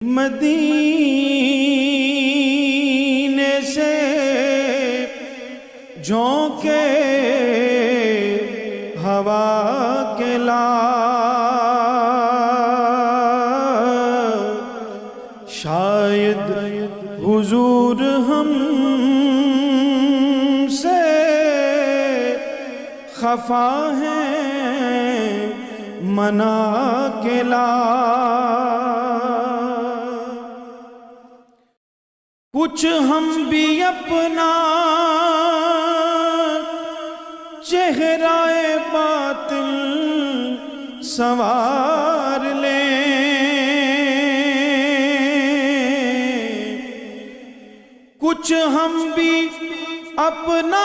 مدینے سے جھونکے ہوا کے لا شاید حضور ہم سے خفا ہیں منا کے لا کچھ ہم بھی اپنا چہرہ باطل سنوار لیں کچھ ہم بھی اپنا